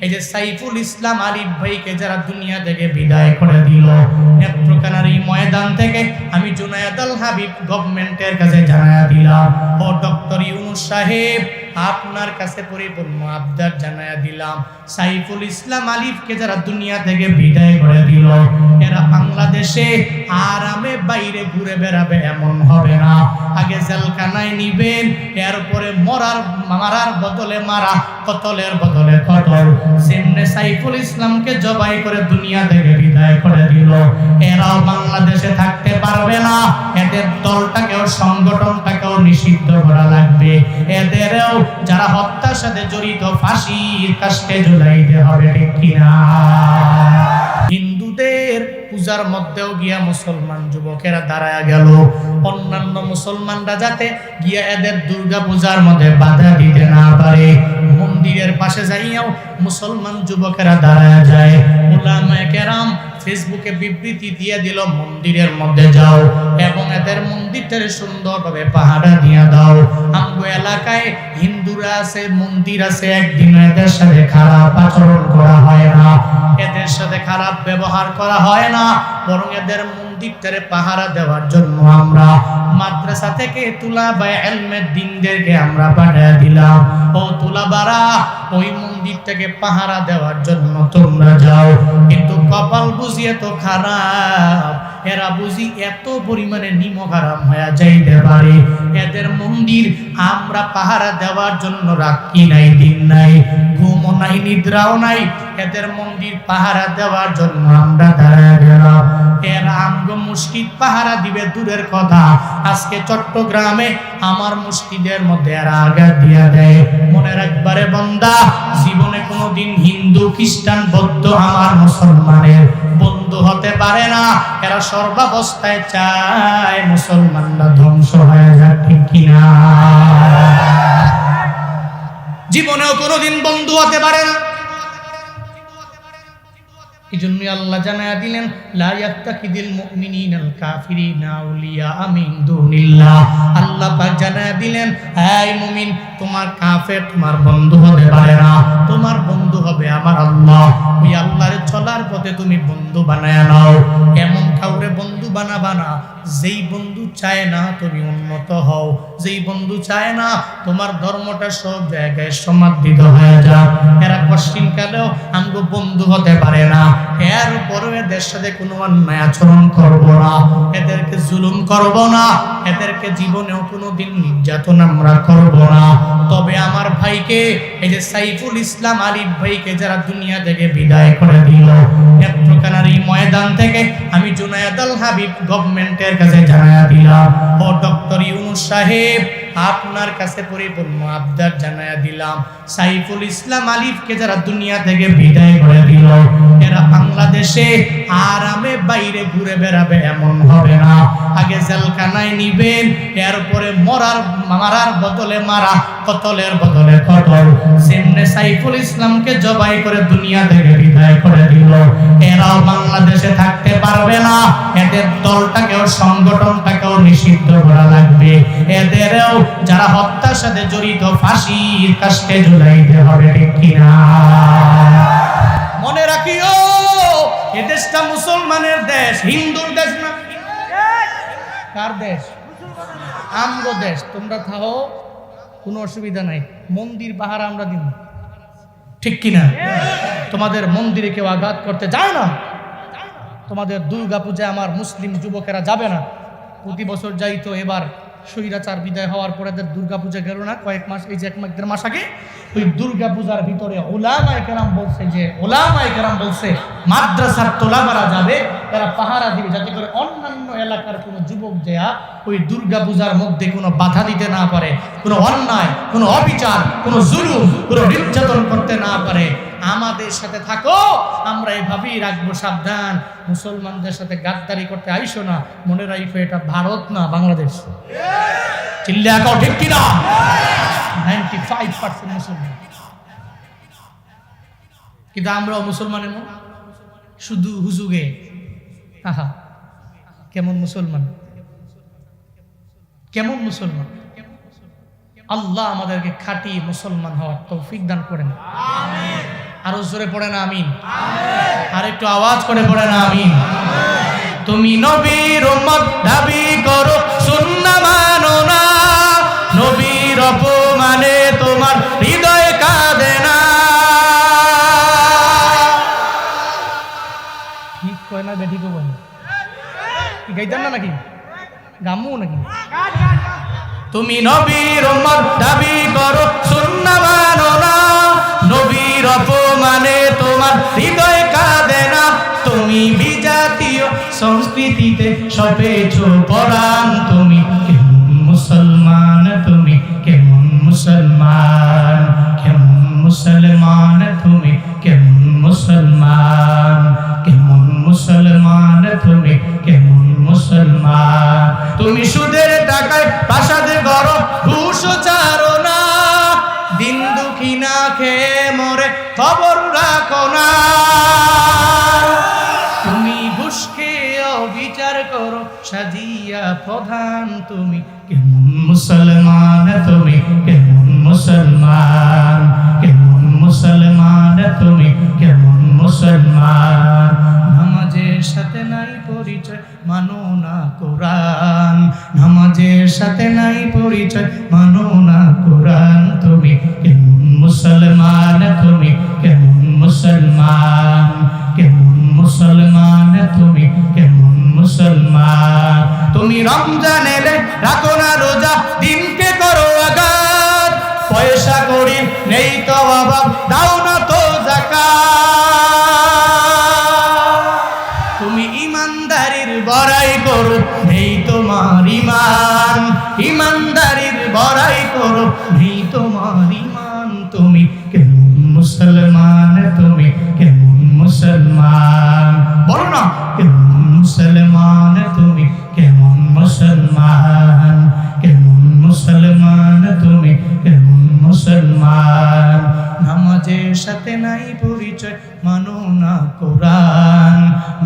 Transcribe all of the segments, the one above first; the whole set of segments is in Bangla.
এই যে সাইফুল ইসলাম আলিফ ভাইকে যারা দুনিয়া থেকে বিদায় করে দিল, নেত্রকোনার এই ময়দান থেকে আমি জুনায়েদ আল হাবিব গভর্নমেন্টের কাছে জানায়া দিলাম, ও ডক্টর ইউনূস সাহেব আপনার কাছে পরিপূর্ণ আবদার জানায়া দিলাম, সাইফুল ইসলাম আলিফকে যারা দুনিয়া থেকে বিদায় করে দিল এরা বাংলাদেশে আরামে বাইরে ঘুরে বেড়াবে এমন হবে না। আগে জেলখানায় নিবেন, এরপরে মারার বদলে মারা, কতলের বদলে কতল। সেমনে সাইফুল ইসলামকে জবাই করে দুনিয়া থেকে বিদায় করে দিল, এরাও বাংলাদেশে থাকতে পারবে না। এদের দলটাকেও সংগঠনটাকেও নিষিদ্ধ করা লাগবে। এদেরও যারা হত্যার সাথে জড়িত ফাঁসির কাস্টে ঝুলাইতে হবে, ঠিক কিনা? হিন্দুদের পূজার মধ্যেও গিয়া মুসলমান যুবকেরা দাঁড়ায় গেল, অন্যান্য মুসলমানরা যাতে গিয়া এদের দুর্গা পূজার মধ্যে বাধা দিতে না পারে। মন্দিরের পাশে যাইয়াও মুসলমান যুবকেরা দাঁড়ায় যায়। উলামায়ে কেরাম ফেসবুকে বিবৃতি দিয়ে দিল, মন্দিরের মধ্যে যাও এবং এদের মন্দিরটারে সুন্দরভাবে পাহারা দিয়া দাও। আমগো এলাকায় হিন্দুরা আছে, মন্দির আছে, একদিন এদের সাথে খারাপ আচরণ করা হয় না, এদের সাথে খারাপ ব্যবহার করা হয় না, বরং এদের মন্দিরটারে পাহারা দেওয়ার জন্য আমরা মাদ্রাসা থেকে তুলাবা ইলমের দিনদেরকে আমরা পাঠিয়ে দিলাম, ও তুলাবারা ওই মন্দিরটাকে পাহারা দেওয়ার জন্য তোমরা যাও। কিন্তু কপাল বুঝিয়ে তো খারাপ, এরা বুঝি এত পরিমাণে নিমক-হারাম হয়ে যাইতে পারে, এদের মন্দির আমরা পাহারা দেওয়ার জন্য রাখি নাই, দিন নাই, ঘুমও নাই, নিদ্রাও নাই, এদের মন্দির পাহারা দেওয়ার জন্য আমরা দাঁড়ায় গেলাম। এরা আমগো মসজিদ পাহারা দিবে দূরের কথা, আজকে চট্টগ্রামে আমার মসজিদের মধ্যে এরা আঘাত দিয়া দেয়। মনে রাখবারে বান্দা, জীবনে কোনোদিন হিন্দু, খ্রিস্টান, বৌদ্ধ আমার মুসলমানের বন্ধু হতে পারে না। এরা সর্বাবস্থায় চায় মুসলমানরা ধ্বংস হয়ে যাক, ঠিক কিনা? জীবনেও কোনোদিন বন্ধু হতে পারে না। এই জন্যই আল্লাহ জানায়া দিলেন, লা ইয়াত্তাকিদিল মুমিনিনাল কাফিরিনা আউলিয়া মিন দুনিল্লাহ। আল্লাহ পাক জানায়া দিলেন, হে মুমিন, তোমার কাফের তোমার বন্ধু হতে পারে না, তোমার বন্ধু হবে আমার আল্লাহ। ওই আল্লাহর চলার পথে তুমি বন্ধু বানায়া নাও। এমন কাউরে বন্ধু বানাবা না যেই বন্ধু চায় না তুমি উন্নত হও, যেই বন্ধু চায় না তোমার ধর্মটা সব জায়গায় সমাদৃত হয়ে যাক। এরা পশ্চিমকালেও আমগো বন্ধু হতে পারে না, এর উপরও এদের সাথে কোনো অন্যায় আচরণ করব না, এদেরকে জুলুম করব না, এদেরকে জীবনেও কোনোদিন নির্যাতন আমরা করব না। তবে আমার ভাইকে, এই যে সাইফুল ইসলাম আলিফ ভাইকে যারা দুনিয়া থেকে বিদায় করে দিল, নেত্রকোনার এই ময়দান থেকে আমি জুনায়েদ আল হাবিব গভর্নমেন্টের কাছে জানায়া দিলাম, ও ডক্টর ইউনূস সাহেব আপনার কাছে পরিপূর্ণ আবদার জানায়া দিলাম, সাইফুল ইসলাম আলিফকে যারা দুনিয়া থেকে বিদায় করে দিল এরা বাংলাদেশে আরামে বাইরে ঘুরে বেড়াবে এমন হবে না। আগে জেলখানায় নিবেন, এরপরে মারার বদলে মারা, কতলের বদলে কতল। সেমনে সাইফুল ইসলামকে জবাই করে দুনিয়া থেকে বিদায় করে দিল, এরাও বাংলাদেশে থাকতে পারবে না। এদের দলটাকেও সংগঠনটাকেও নিষিদ্ধ করা লাগবে। এদেরও যারা হত্যার সাথে জড়িত ফাঁসির কাস্টে ঝুলাইতে হবে, ঠিক কিনা? মনে রাখিও, এ দেশটা মুসলমানের দেশ, হিন্দুর দেশ না। কার দেশ? আমগো দেশ। তোমরা থাকো, কোনো অসুবিধা নাই, মন্দির পাহারা আমরা দিব, ঠিক কিনা? তোমাদের মন্দিরে কেউ আঘাত করতে যায় না। তোমাদের দুর্গা পূজায় আমার মুসলিম যুবকেরা যাবে না। প্রতি বছর যাইতো, এবার স্বৈরাচার বিদায় হওয়ার পরে এদের দুর্গা পূজা গেল না, কয়েক মাস, এই যে 1-1.5 মাস আগে ওই দুর্গা পূজার ভিতরে উলামায়ে কেরাম বলছে মাদ্রাসার তোলাবারা যাবে, এরা পাহারা দিবে যাতে করে অন্যান্য এলাকার কোনো যুবক দেয়া ওই দুর্গা পূজার মধ্যে কোনো বাধা দিতে না পারে, কোনো অন্যায়, কোনো অবিচার, কোনো জুলুম, কোনো নির্যাতন করতে না পারে। আমাদের সাথে থাকো, আমরা এভাবেই রাখবো। সাবধান, মুসলমানদের সাথে গাদ্দারি করতে আইসো না। মনে রাখো, এটা ভারত না বাংলাদেশ। চিল্লা কও, ঠিক কিনা? 95% মুসলমান, কিন্তু আমরাও মুসলমানের মন শুধু হুজুগে। আহা, কেমন মুসলমান, কেমন মুসলমান। আল্লাহ আমাদেরকে খাঁটি মুসলমান হওয়ার তৌফিক দান করেন। আমিন। আরো জোরে পড়ে না আমিন। আর একটু আওয়াজ করে পড়ে না আমিন। তুমি নবীর উম্মত দাবি করো, সুন্নাহ মানো না, নবীর অপমানে তোমার হৃদয় কাঁদে না। ঠিক কয় না বেঠিক বলে কি গাইতেন না নাকি গামু নাকি? তুমি নবীর উম্মত দাবি করো, সুন্নাহ মানো না, নবীর অপমানে তোমার হৃদয় কাঁদে না। তুমি বিজাতীয় সংস্কৃতিতে সপেছো পরাণ, তুমি কেমন মুসলমান, তুমি কেমন মুসলমান, কেমন মুসলমান, তুমি কেমন মুসলমান, কেমন মুসলমান, তুমি কেমন মুসলমান। তুমি সুদের টাকায় প্রাসাদ গড়ো, ঘুষ চারো না, দিন দুঃখী না খেয়ে মরে খবর রাখো না। তুমি ঘুষ খেয়ে বিচার করো সাজিয়া প্রধান, তুমি কেমন মুসলমান, তুমি কেমন মুসলমান, কেমন মুসলমান, তুমি কেমন মুসলমান। নামাজের সাথে নাই পরিচয়, মানো না কোরআন, নামাজের সাথে নাই পরিচয়, মানো না কোরআন। তুমি কেমন মুসলমান, তুমি কেমন মুসলমান, কেমন মুসলমান, তুমি কেমন মুসলমান। তুমি রমজান এলে রাখো না রোজা, দিনকে করো আঘাত, পয়সা করি নেই তো অভাব, দাও না তো যাকাত। তুমি ইমানদারির বড়াই করো, নেই তোমার ইমান, ইমানদারির বড়াই করো, নেই তোমার ইমান। তুমি কেমন মুসলমান, তুমি কেমন মুসলমান, বলো না কেমন মুসলমান, তুমি কেমন মুসলমান, কেমন মুসলমান, তুমি কেমন মুসলমান। নামাজের সাথে নাই পরিচয়, মানো না কোরআন,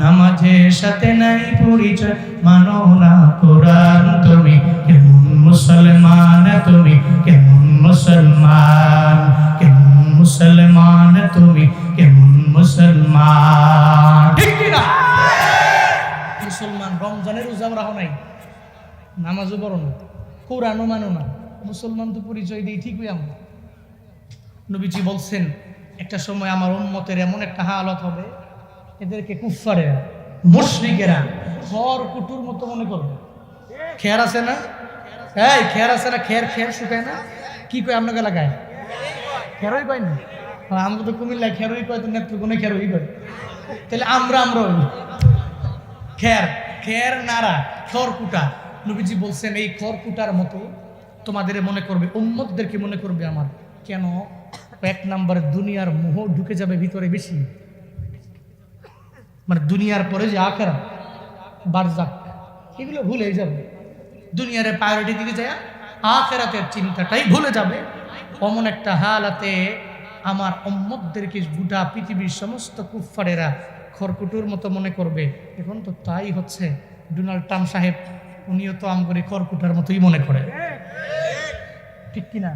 নামাজের সাথে নাই পরিচয়, মানো না কোরআন। তুমি কেমন মুসলমান, তুমি কেমন মুসলমান, কেমন মুসলমান, তুমি কেমন মুসলমান। ঠিক কি না? মুসলমান রমজানের রোজাও রাখো নাই, নামাজও পড়ো না, কোরআনও মানো না, মুসলমান তো পরিচয় দিই ঠিকই। আমরা নবীজি বলছেন একটা সময় আমার উম্মতের এমন একটা হালত হবে, এদেরকে কুফফারেরা মুশরিকেরা খড় কুটুর মতো মনে করবে। খেয়ার আছে না? এই খেয়ার আছে না? খেয়ার খেয়ার শুকায় না? কি কয় আপনাকে এলাকায়? খেরোই কয় না? আমরা তো কুমিল্লায় খেরোই কয়, তো নেত্রকোণে খেরোই কয়। তাহলে আমরা খের খের নাড়া খড়কুটা। নবীজি বলছেন এই খড়কুটার মতো তোমাদের মনে করবে, উম্মতদেরকে মনে করবে আমার। কেন? এক নম্বরে দুনিয়ার মোহ ঢুকে যাবে ভিতরে বেশি, মানে দুনিয়ার পরে যে আখেরাত বারজাক এগুলো ভুলে যাবে, দুনিয়ার প্রায়োরিটি দিকে যায় আখেরাতের চিন্তাটাই ভুলে যাবে। অমন একটা হালাতে আমার উম্মতদেরকে গোটা পৃথিবীর সমস্ত কুফফারেরা খড়কুটোর মতো মনে করবে। এখন তো তাই হচ্ছে। ডোনাল্ড ট্রাম্প সাহেব উনিও তো আমগরি খড়কুটার মতোই মনে করে, ঠিক কিনা?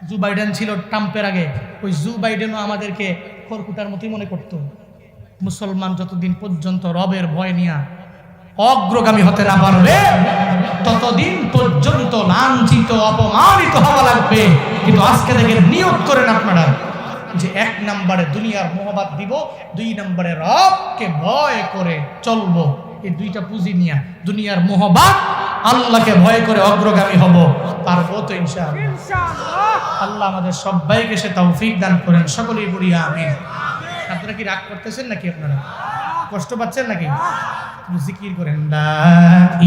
জো বাইডেন ছিল ট্রাম্পের আগে, ওই জো বাইডেনও আমাদেরকে খড়কুটার মতোই মনে করত। মুসলমান যতদিন পর্যন্ত রবের ভয় নিয়ে অগ্রগামী হতে না পারবে ততদিন পর্যন্ত লাঞ্ছিত অপমানিত হওয়া লাগবে। কিন্তু আজকে থেকে নিয়ত করেন আপনারা যে এক নম্বরে দুনিয়ার মোহবাদ দিব, দুই নম্বরে রবকে ভয় করে চলবো। এই দুইটা পুঁজি নিয়ে দুনিয়ার মোহবাদ, আল্লাহকে ভয় করে অগ্রগামী হব। পারবো তো ইনশাআল্লাহ। আল্লাহ আমাদের সবাইকে সে তৌফিক দান করেন, সকলেই বলি আমিন। আপনারা কি রাগ করতেছেন নাকি? আপনারা কষ্ট পাচ্ছেন নাকি? জিকির করেন লা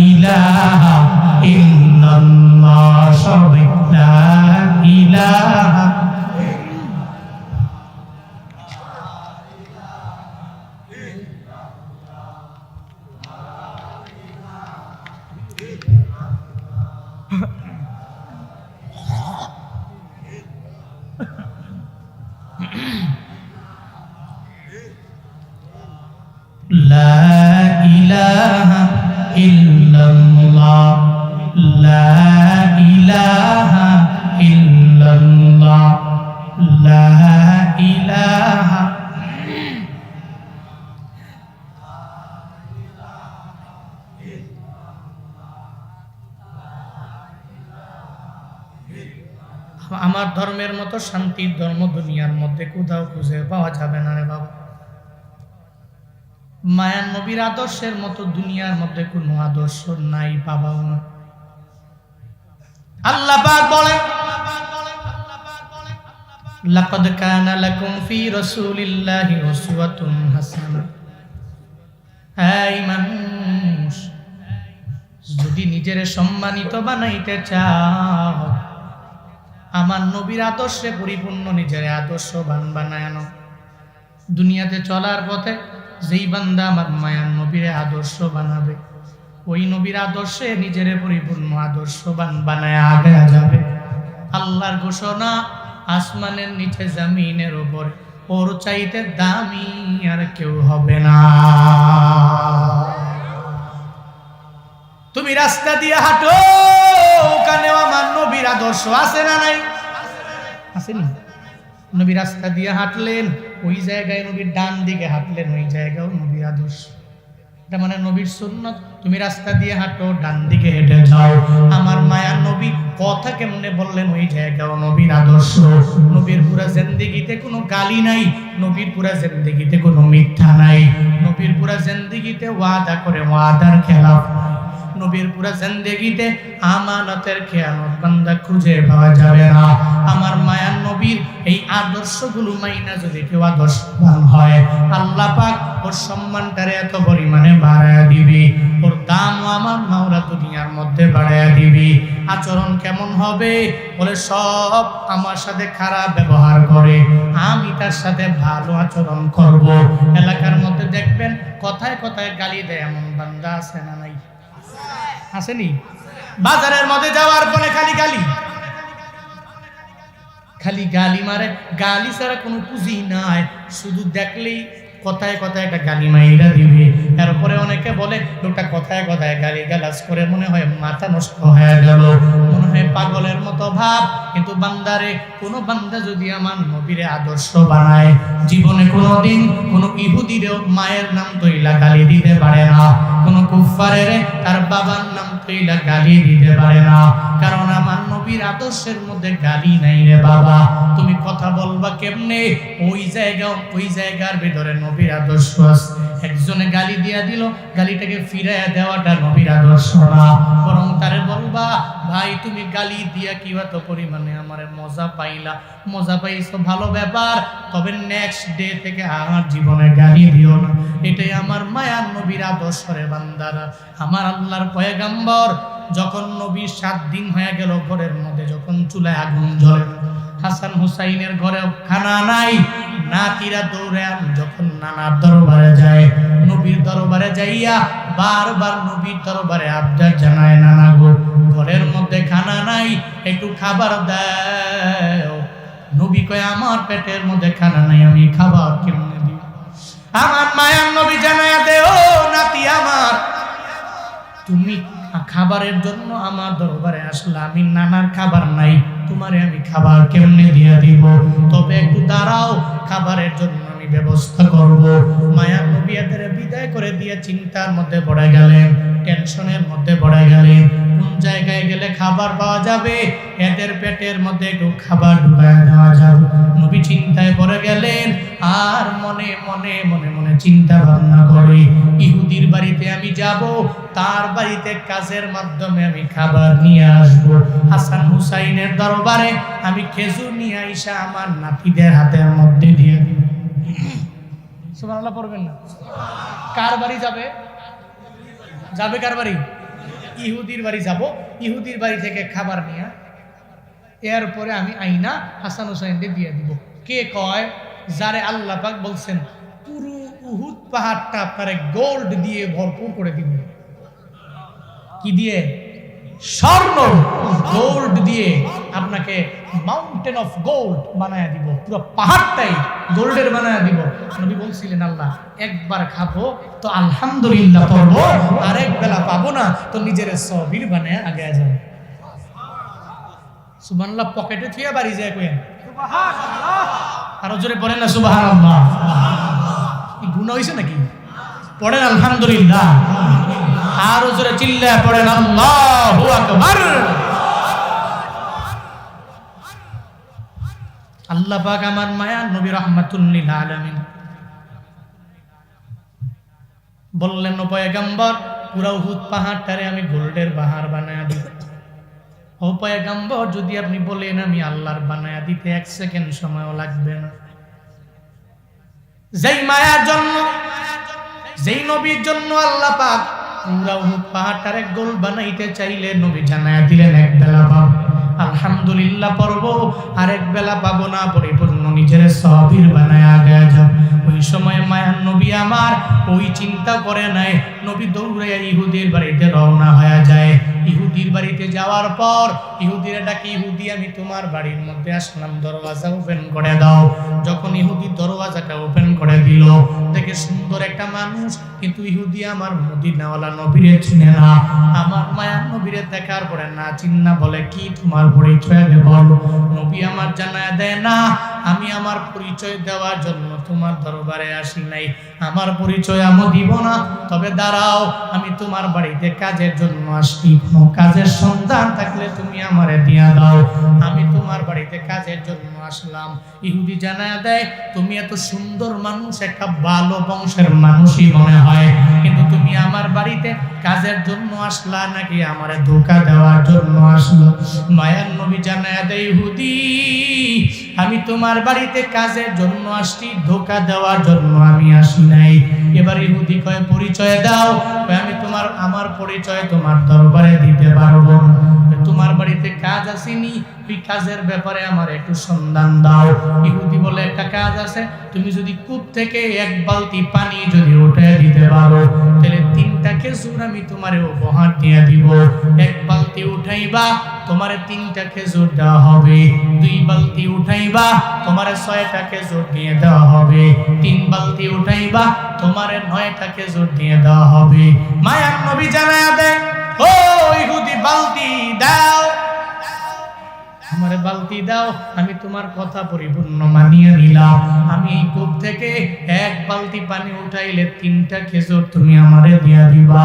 ইলাহা ইল্লাল্লাহ, সবাই লা ইলাহা লা ইলাহা ইল্লাল্লাহ, লা ইলাহা ইল্লাল্লাহ, লা আমার ধর্মের মতো শান্তির ধর্ম দুনিয়ার মধ্যে কোথাও খুঁজে পাওয়া যাবে না রে বাবা। মায়ার নবীর আদর্শের মতো দুনিয়ার মধ্যে কোনো আদর্শ নাই পাবাও না। আল্লাহ পাক বলেন, লাকাদ কানা লাকুম ফি রাসূলিল্লাহি উসওয়াতুন হাসানাহ। এই মানুষ, যদি নিজের সম্মানিত বানাইতে চাও, আমার নবীর আদর্শে পরিপূর্ণ নিজের আদর্শবান বানায় নাও। দুনিয়াতে চলার পথে যেই বান্দা আমার মায়ার নবীর আদর্শ বানাবে, ওই নবীর আদর্শে নিজের পরিপূর্ণ আদর্শবান বানায় আগে যাবে। আল্লাহর ঘোষণা, আসমানের নিচে জমিনের উপর ওর চাইতে দামি আর কেউ হবে না। তুমি রাস্তা দিয়ে হাঁটো, ওখানেও আমার নবীর আদর্শ আছে না নাই? আসেনি? নবী রাস্তা দিয়ে হাঁটলেন, ওই জায়গায় নবীর ডান দিকে হাঁটলেন, ওই জায়গাও নবীর আদর্শ। এটা মানে নবীর সুন্নাত। তুমি রাস্তা দিয়ে হাঁটো, ডান দিকে হেঁটে যাও, আমার মায়ার নবী কথা কেমনে বললেন, ওই জায়গাও নবীর আদর্শ। নবীর পুরা জিন্দেগিতে কোনো গালি নাই, নবীর পুরা জিন্দেগিতে কোনো মিথ্যা নাই, নবীর পুরা জিন্দেগিতে ওয়াদা করে ওয়াদার খেলাফ নাই, নবীর পুরা জিন্দেগিতে আমানতের খেয়ানত বান্দা খুঁজে পাওয়া যাবে না। আমার মায়ার নবীর এই আদর্শগুলো মাইনা যদি কেউ আদর্শবান হয়, আল্লাহ পাক ওর সম্মানটারে এত পরিমাণে বাড়ায়া দিবি, ওর দামও আমার মাওলা দুনিয়ার মধ্যে বাড়ায়া দিবি। আচরণ কেমন হবে? বলে সব আমার সাথে খারাপ ব্যবহার করে, আমি তার সাথে ভালো আচরণ করব। এলাকার মধ্যে দেখবেন কথায় কথায় গালি দেয় এমন বান্দা আছে না নাই? আসেনি? বাজারের মধ্যে যাওয়ার পরে খালি গালি, খালি গালি মারে, গালি ছাড়া কোনো পুঁজি নাই, শুধু দেখলেই কথায় কথায় একটা গালি মাইরা দিবে। এরপরে অনেকে বলে লোকটা কথায় কথায় গালি গালাজ করে, মনে হয় মাথা নষ্ট হয়ে গেল, মনে হয় পাগলের মতো ভাব। কিন্তু বান্দারে, কোনো বান্দা যদি আমার নবীরে আদর্শ বানায়, জীবনে কোনোদিন কোনো ইহুদিরেও মায়ের নাম তৈলা গালি দিতে পারে না, কোনো কুফফারের তার বাবার নাম তৈলা গালি দিতে পারে না, কারণ আমার নবীর আদর্শের মধ্যে গালি নাই রে বাবা। তুমি কথা বলবা কেমনে? ওই জায়গার ভিতরে নবীর আদর্শ আছে। একজনে গালি দিয়া দিল, গালিটাকে ফিরাইয়া দেওয়াটা নবীর আদর্শ না, বরং তারে বলবা, ভাই তুমি গালি দিয়া কি এত পরিমাণে আমারে মজা পাইলা, মজা পাইছো ভালো ব্যাপার, তবে নেক্সট ডে থেকে আমার জীবনে গালি দিও না। এটাই আমার মায়ার নবীর আদর্শ রে বান্দারা। আমার আল্লাহর পয়গাম্বর যখন নবীর 7 দিন হয়ে গেল ঘরের মধ্যে যখন চুলায় আগুন জ্বলে, হাসান হুসাইনের ঘরে খানা নাই, নাতিরা দৌড়ে যখন নানার দরবারে যায়, নবীর দরবারে যাইয়া বারবার নবীর দরবারে আবদার জানায়, নানা গো ঘরের মধ্যে খানা নাই, একটু খাবার দাও। নবী কয়, আমার পেটের মধ্যে খানা নাই, আমি খাবার কেমনে দিই? আমার মায়ার নবী জানায়া দে, ও নাতি আমার, তুমি খাবারের জন্য আমার দরবারে আসলে, আমি নানার খাবার নাই, তোমারে আমি খাবার কেমনে দিয়া দিব? তবে একটু দাঁড়াও, খাবারের জন্য আমি ব্যবস্থা করব। মায়ার নবী এদের বিদায় করে দিয়ে চিন্তার মধ্যে পড়ে গেলেন, টেনশনের মধ্যে পড়ে গেলেন, কোন জায়গায় গেলে খাবার পাওয়া যাবে, এদের পেটের মধ্যে একটু খাবার ঢুকায় দেওয়া যাবে। নবী চিন্তায় পড়ে গেলেন, আর মনে মনে মনে মনে চিন্তা ভাবনা করে, ইহুদির বাড়িতে আমি যাব, তার বাড়িতে কাজের মাধ্যমে আমি খাবার নিয়ে আসবো, হাসান হুসাইনের দরবারে আমি খেজুর নিয়ে আইসা আমার নাতিদের হাতের মধ্যে দিয়ে দিব। সুবহানাল্লাহ পড়বেন না? কার বাড়ি যাবে? যাবে কার বাড়ি? ইহুদির বাড়ি যাব, ইহুদির বাড়ি থেকে খাবার নিয়ে এরপরে আমি আইনা হাসান হুসাইনকে দিয়ে দিব। কে কয়? যারে আল্লাহ পাক বলছেন পুরো উহুদ পাহাড়টা আপনারে গোল্ড দিয়ে ভরপুর করে দিব। কি দিয়ে? স্বর্ণ, গোল্ড দিয়ে আপনাকে মাউন্টেন অফ গোল্ড বানায় দিব, পুরো পাহাড়টাই গোল্ডের বানায় দিব। নবী বলছিলেন, আল্লাহ একবার খাবো তো আলহামদুলিল্লাহ পড়বো, আরেক বেলা পাবো না তো নিজের সবির বানায় আগে যাবো। সুবহানাল্লাহ পকেটে থুয়া বাড়ি যায় কইেন সুবহানাল্লাহ, আরো জোরে পড়েন না সুবহানাল্লাহ। কি গুনাহ হইছে নাকি? পড়েন আলহামদুলিল্লাহ, আরো জোরে চিল্লায় পড়েন আল্লাহু আকবার। আল্লাহ পাক আমার মায়ার নবী রাহমাতুল লিল আলামিন বললেন, ও পয়গম্বর, পুরা উহুদ পাহাড়টারে আমি গোল্ডের পাহাড় বানায়া দিব। ও পয়গম্বর, যদি আপনি বলেন আমি আল্লাহর বানায়া দিতে 1 সেকেন্ড সময়ও লাগবে না। যেই মায়ার জন্য, যেই নবীর জন্য আল্লাহ পাক পুরা উহুদ পাহাড়টারে গোল বানাইতে চাইলে নবী জানায়া দিলেন 1 বেলা পাবো, আলহামদুলিল্লাহ পড়বো, আর 1 বেলা পাবো না, পরিপূর্ণ নিজের সাহাবীর বানায়া আগে যাও। ওই সময় মায়ার নবী আমার ওই চিন্তা করে নাই, নবী দৌড়াইয়া ইহুদির বাড়িতে রওনা হয়ে যায়। ইহুদির বাড়িতে যাওয়ার পর ইহুদিরা ডাকে, ইহুদি আমি তোমার বাড়ির মধ্যে আসলাম, দরওয়াজা ওপেন করে দাও। যখন ইহুদি দরওয়াজাটা ওপেন করে দিল, দেখে সুন্দর একটা মানুষ, কিন্তু ইহুদি আমার মদিনাওয়ালা নবীরে চিনে না। আমার মায়ার নবীরে দেখার পরে না চিন্না বলে, কি তোমার পরিচয় বল। নবী আমার জানায় দেয়, না আমি আমার পরিচয় দেওয়ার জন্য তোমার দরবারে আসি নাই, আমার পরিচয় আমি দিব না, তবে দাঁড়াও, আমি তোমার বাড়িতে কাজের জন্য আসছি, কোনো কাজের সন্ধান থাকলে তুমি আমারে দিয়া দাও, আমি তোমার বাড়িতে কাজের জন্য আসলাম। ইহুদি জানায় দেয়, তুমি এত সুন্দর মানুষ, একটা ভালো বংশের মানুষই মনে হয়, কিন্তু তুমি আমার বাড়িতে কাজের জন্য আসলা নাকি আমারে ধোঁকা দেওয়ার জন্য আসলো? মায়ার নবী জানায় দেয়, ইহুদি আমি তোমার বাড়িতে কাজের জন্য আসছি, ধোঁকা দেওয়ার জন্য আমি আসি নাই। এবার ইহুদি কয়, পরিচয় দাও। আমি আমার পরিচয় তোমার দরবারে দিতে পারবো না, তোমার বাড়িতে কাজ আসেনি, ওই কাজের ব্যাপারে আমার একটু সন্ধান দাও। ইহুদি বলে, একটা কাজ আছে, তুমি যদি কূপ থেকে 1 বালতি পানি যদি উঠে দিতে পারো, তাহলে 3টা খেজুর আমি তোমারে উপহার দিয়ে দিব। 1 বালতি উঠাইবা, তোমারে 3টা খেজুর দেওয়া হবে। 2 বালতি উঠাইবা, তোমারে 6টা খেজুর দিয়ে দেওয়া হবে। 3 বালতি উঠাইবা, তোমারে 9টা খেজুর দিয়ে দেওয়া হবে। মায়ার নবী জানায়া দেন, ও ইহুদি, বালতি দাও, আমারে বালতি দাও, আমি তোমার কথা পরিপূর্ণ মানিয়ে নিলাম। আমি এই কূপ থেকে 1 বালতি পানি উঠাইলে 3টা খেজুর তুমি আমারে দিয়া দিবা।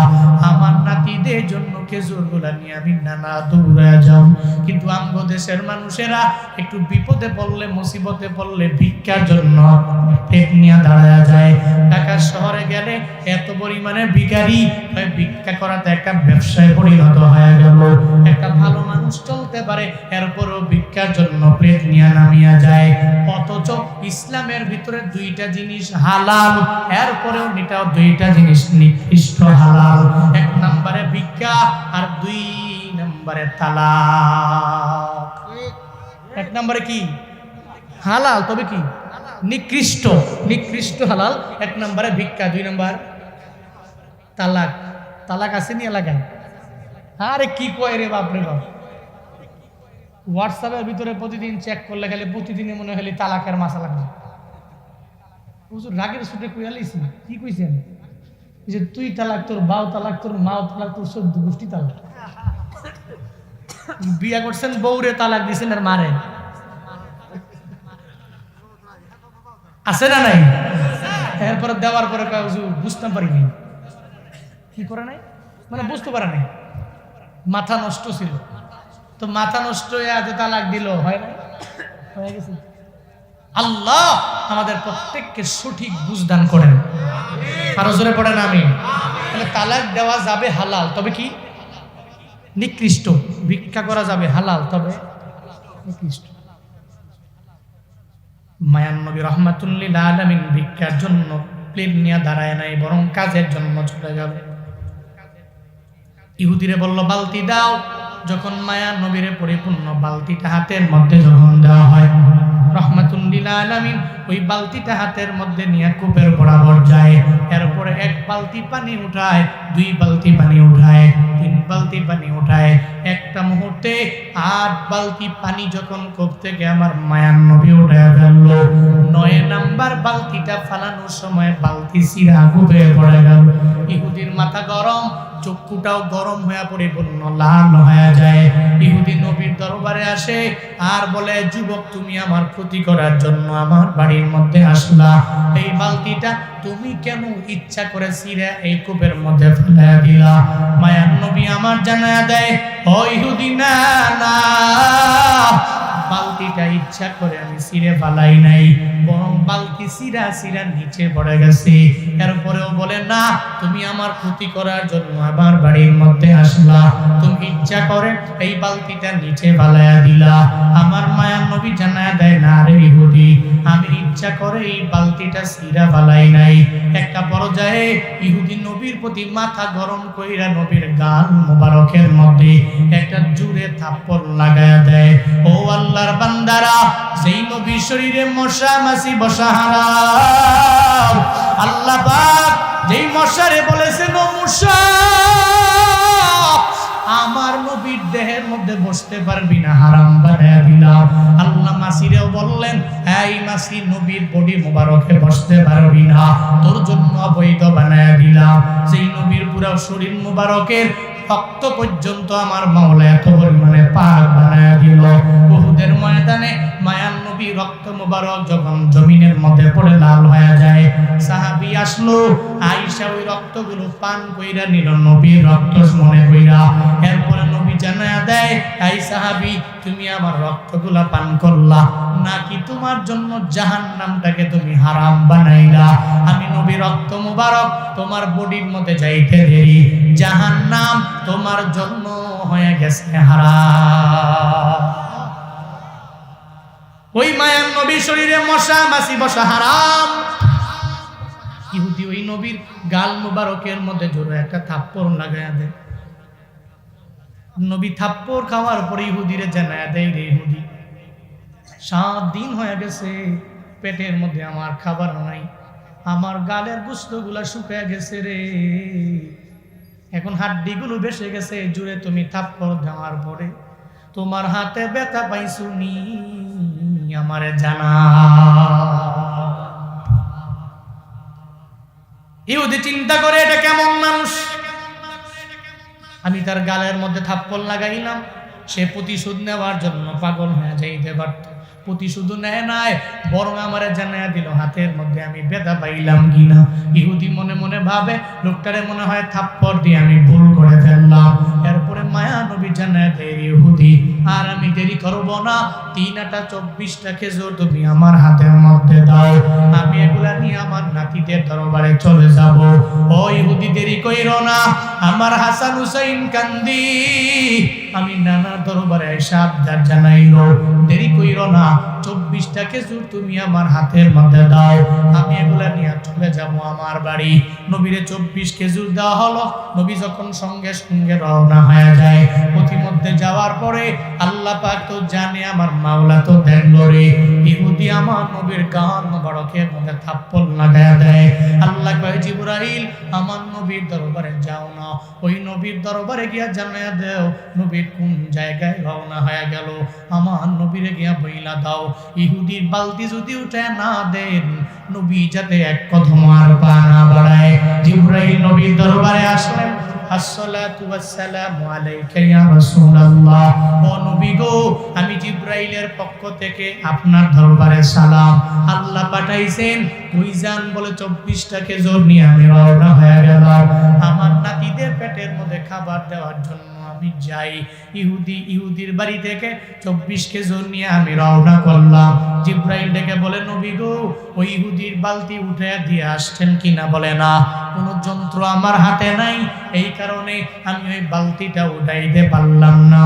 আমার নাতিদের জন্য খেজুরগুলা নিয়ে আমি নানা দৌড়ে যাব। কিন্তু আমগো দেশের মানুষেরা একটু বিপদে পড়লে, মুসিবতে পড়লে ভিক্ষার জন্য পেট নিয়ে দাঁড়ায় যায়। ঢাকা শহরে গেলে এত পরিমাণে ভিখারি, ভিক্ষা করাতে একটা ব্যবসায় পরিণত হয়ে গেল। একটা ভালো মানুষ চলতে পারে, এরপর ভিক্ষার জন্য পেট নিয়ে নামিয়া যায়। অথচ ইসলামের ভিতরে 2টা জিনিস হালাল, এরপরেও নিটাও 2টা জিনিস নিকৃষ্ট হালাল। 1 নম্বরে ভিক্ষা, আর 2 নম্বরে তালাক। 1 নম্বরে কি হালাল, তবে কি নিকৃষ্ট, নিকৃষ্ট হালাল। 1 নম্বরে ভিক্ষা, 2 নম্বর তালাক। তালাক আসেনি এলাকায়? আরে কি কয় রে বাপরে বাপ, হোয়াটসঅ্যাপের ভিতরে প্রতিদিন চেক করলে খালি প্রতিদিনে মনে হলে তালাকের মাসা লাগবে। রাগের সুটে কইয়ালিস, কি কইছেন যে তুই তালাক, তোর বাও তালাক, তোর মাও তালাক, তোর 14 গোষ্ঠী তালাক। বিয়া করছেন, বউরে তালাক দিছেন আর মারে, আছে না নাই? এরপরে দেওয়ার পরে বুঝতে পারিনি, কি করে নাই মানে বুঝতে পারে নাই, মাথা নষ্ট ছিল। তো মাথা নষ্ট হয়ে আজ তালাক দিল, হয় না? হয়ে গেছে। আল্লাহ আমাদের প্রত্যেককে সঠিক বুঝদান করেন, আরো জোরে পড়েন আমিন। তাহলে তালাক দেওয়া যাবে হালাল, তবে কি নিকৃষ্ট। ভিক্ষা করা যাবে হালাল, তবে নিকৃষ্ট। মায়ান নবী রাহমাতুল লিল আলামিন ভিক্ষার জন্য প্লেট নিয়ে দাঁড়ায় নাই, বরং কাজের জন্য চলে গেল। ইহুদিরে বলল, বালতি দাও। যখন মায়ার নবীরে পরিপূর্ণ বালতিটা হাতের মধ্যে যখন দেওয়া হয়, রাহমাতুল লিল আলামিন ওই বালতিটা হাতের মধ্যে নিয়ে কূপের বরাবর যায়। এরপরে 1 বালতি পানি উঠায়, 2 বালতি পানি উঠায়, 3 বালতি পানি উঠায়। একটা মুহূর্তে 8 বালতি পানি যখন কূপ থেকে আমার মায়ার নবী উঠায় ফেললো, 9 নাম্বার বালতিটা ফালানোর সময় বালতি ছিঁড়া কূপে পড়ে গেল। ইহুদির মাথা গরম, চক্ষুটাও গরম হয়ে পরিপূর্ণ লাল হয়ে যায়। ইহুদি নবীর দরবারে আসে আর বলে, যুবক, তুমি আমার ক্ষতি করার জন্য আমার বাড়ির মধ্যে আসলা, এই বালতিটা তুমি কেন ইচ্ছা করে ছিঁড়ে এই কূপের মধ্যে ফেলে দিলা? মায়ার নবী আমার জানায়া দেয়, ও ইহুদি, না না, বালতিটা ইচ্ছা করে আমি ছিঁড়ে ফালাই নাই, বরং বালতি সিরা সিরা নিচে পড়ে গেছে। এরপরেও বলে না, তুমি আমার ক্ষতি করার জন্য আমার বাড়ির মধ্যে আসলা, তুমি ইচ্ছা করে এই বালতিটা নিচে ফালাইয়া দিলা। আমার মায়ার নবী জানায়া দেয়, না রে ইহুদি, আমি ইচ্ছা করে এই বালতিটা সিরা ফালাই নাই। একটা পর্যায়ে ইহুদি নবীর প্রতি মাথা গরম কইরা নবীর গাল মোবারকের মধ্যে একটা জোরে থাপ্পড় লাগায়া দেয়। ও আল্লাহর বান্দারা, যেই নবীর শরীরে মশা মাছি বসা হারাম, আল্লাহ পাক যেই মশারে বলেছেন ও মশা আমার নবীর দেহের মধ্যে বসতে পারবি না, হারাম বানায়া দিলাম। আল্লাহ মাসিরেও বললেন, এই মাসি নবীর বডি মোবারকে বসতে পারবি না, তোর জন্য অবৈধ বানায়া দিলাম। যেই নবীর পুরো শরীর মোবারকের রক্ত পর্যন্ত আমার মাওলা এত পরিমাণে পাক বানায়া দিল। উহুদের ময়দানে মায়ার নবী রক্ত মোবারক যখন জমিনের মধ্যে পড়ে লাল হয়ে যায়, সাহাবী আসলো, আয়েশা ওই রক্তগুলো পান কইরা নিল নবীর রক্ত মনে কইরা। এরপরে নবী জানায়া দেয়, এই সাহাবী, তুমি আমার রক্তগুলা পান করলা নাকি তোমার জন্য জাহান্নামটাকে তুমি হারাম বানাইলা? আমি নবী রক্ত মোবারক তোমার বডির মধ্যে যাইতে দেরি, জাহান্নাম তোমার জন্য হয়ে গেছে হারাম। ওই মায়ার নবীর শরীরে মশা মাছি বসা হারাম। ইহুদি ওই নবীর গাল মুবারকের মধ্যে জোরে একটা থাপ্পড় লাগায়া দেয়। নবী থাপ্পড় খাওয়ার পরে ইহুদিরে জানায়া দেয়, রে ইহুদি, 7 দিন হয়ে গেছে পেটের মধ্যে আমার খাবার নাই, আমার গালের গোশতগুলা শুকিয়ে গেছে রে, এখন হাড্ডিগুলো বেসে গেছে, জুড়ে তুমি থাপ্পড় দেওয়ার পরে তোমার হাতে ব্যথা পাইছুনি, আমারে জানা। ইহুদি চিন্তা করে, এটা কেমন মানুষ, আমি তার গালের মধ্যে থাপ্পড় লাগাইলাম, সে প্রতিশোধ নেওয়ার জন্য পাগল হয়ে যাইতে পারত, প্রতিশোধ নেয় নাই, বরং আমারে জানায়া দিল হাতের মধ্যে আমি ব্যথা পাইলাম কিনা। ইহুদি মনে মনে ভাবে, লোকটারে মনে হয় থাপ্পড় দিয়ে আমি ভুল করে ফেললাম। এরপরে মায়া নবী জানায়া দেয়, ইহুদি, আর আমি দেরি করব না, 3 আটা 24টা খেজুর তুমি আমার হাতের মধ্যে দাও, আমি এগুলা নিয়ে আমার নাতিদের দরবারে চলে যাব। ও ইহুদি, দেরি কইরো না, আমার হাসান হুসাইন কান্দি, আমি নানা দরবারে সাবধান জানাইলো, দেরি কইরো না, 24টা খেজুর তুমি আমার হাতের মধ্যে দাও, আমি এগুলা নিয়ে চলে যাব আমার বাড়ি। নবীরে 24 খেজুর দেওয়া হলো। নবী যখন সঙ্গে সঙ্গে রওনা হয়ে যায়, পথিমধ্যে যাওয়ার পরে আল্লাহ পাক তো জানে, আমার মাওলা তো দেখলো রে, ইহুদি আমার নবীর গান মোবারকের মধ্যে থাপ্পড় লাগায়া দেয়। আল্লাহ কয়, জিবরাইল, আমার নবীর দরবারে যাও না, ওই নবীর দরবারে গিয়া জানায়া দেও নবীর কোন জায়গায় রওনা হয়ে গেল, আমার নবীরে গিয়া বইলা দাও, ইহুদির বালতি যদি উঠে না দেন, নবী যাতে এক কদম আর পা না বাড়ায়। জিবরাইল নবীর দরবারে আসলেন, আসসালাতু ওয়াসসালামু আলাইকা ইয়া রাসূলুল্লাহ, ও নবী গো, আমি জিবরাইলের পক্ষ থেকে আপনার দরবারে সালাম, আল্লাহ পাঠাইছেন, কই যান বলে 24টা খেজুর নিয়ে আমি রওনা হয়ে গেলাম, আমার নাতিদের পেটের মধ্যে খাবার দেওয়ার জন্য আমি যাই। ইহুদির বাড়ি থেকে 24 খেজুর নিয়ে আমি রওনা করলাম। জিবরাইল ডেকে বলে, নবী গো, ওই ইহুদির বালতি উঠে দিয়ে আসছেন কিনা? বলে, না, কোনো যন্ত্র আমার হাতে নাই, এই কারণে আমি ওই বালতিটা উঠাইতে পারলাম না।